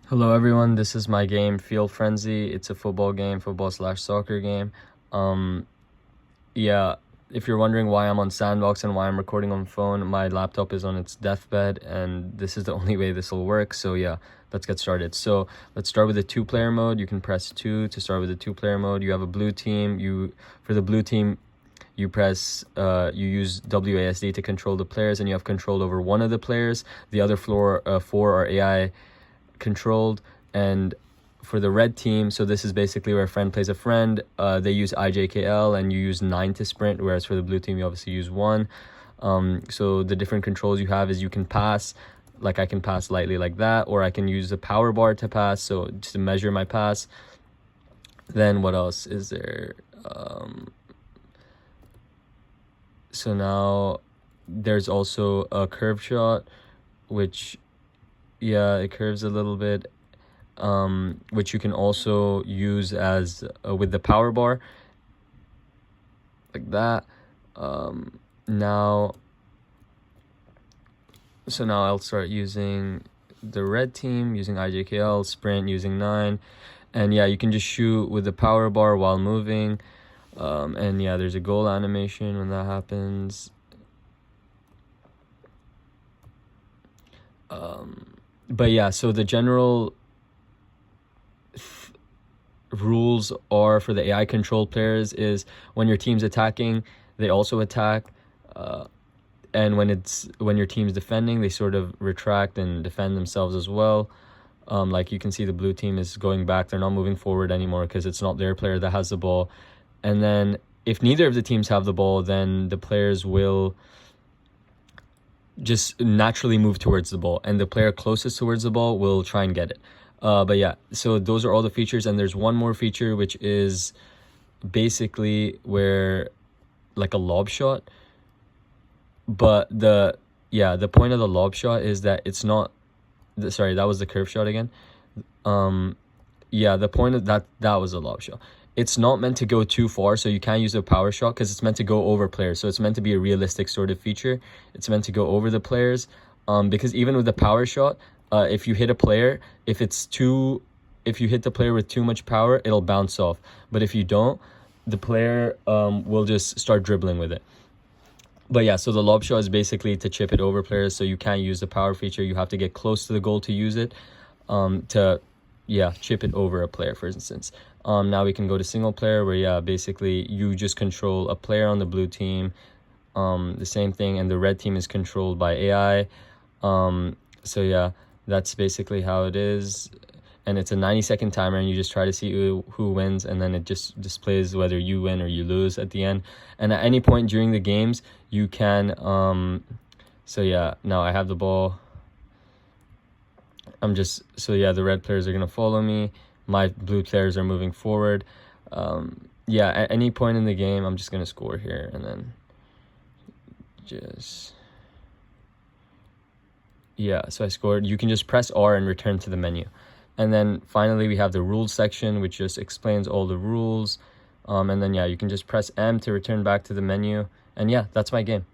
Hello everyone, this is my game Field Frenzy. It's a football game, football/soccer game. Um, yeah, if you're wondering why I'm on Sandbox and why I'm recording on phone, my laptop is on its deathbed and this is the only way this will work. So yeah, let's get started. So let's start with the two-player mode. You can press 2 to start with the two-player mode. You have a blue team. For the blue team, you use WASD to control the players, and you have control over one of the players. The other four are AI controlled. And for the red team, so this is basically where a friend plays a friend, they use IJKL and you use 9 to sprint, whereas for the blue team you obviously use 1. So the different controls you have is you can pass, like I can pass lightly like that, or I can use the power bar to pass, so just to measure my pass. Then what else is there? So now there's also a curve shot, which it curves a little bit, which you can also use as with the power bar, like that. Now I'll start using the red team, using IJKL, sprint using 9, and yeah, you can just shoot with the power bar while moving. And yeah, there's a goal animation when that happens. But yeah, so the general rules are for the AI controlled players is when your team's attacking, they also attack. And when your team's defending, they sort of retract and defend themselves as well. Like you can see the blue team is going back. They're not moving forward anymore because it's not their player that has the ball. And then if neither of the teams have the ball, then the players will just naturally move towards the ball, and the player closest towards the ball will try and get it. But yeah, so those are all the features, and there's one more feature which is basically where like a lob shot. But the point of the lob shot is that it's not sorry, that was the curve shot again. The point of that was a lob shot. It's not meant to go too far, so you can't use a power shot because it's meant to go over players. So it's meant to be a realistic sort of feature. It's meant to go over the players, because even with the power shot, if you hit a player, if you hit the player with too much power, it'll bounce off. But if you don't, the player will just start dribbling with it. But yeah, so the lob shot is basically to chip it over players, so you can't use the power feature. You have to get close to the goal to use it, to chip it over a player, for instance. Now we can go to single player, where basically you just control a player on the blue team, the same thing, and the red team is controlled by AI. So yeah, that's basically how it is. And it's a 90-second timer, and you just try to see who wins, and then it just displays whether you win or you lose at the end. And at any point during the games, you can so yeah, now I have the ball. The red players are gonna follow me. My blue players are moving forward. At any point in the game, I'm just gonna score here, and then so I scored. You can just press R and return to the menu. And then finally, we have the rules section, which just explains all the rules. And then you can just press M to return back to the menu. And yeah, that's my game.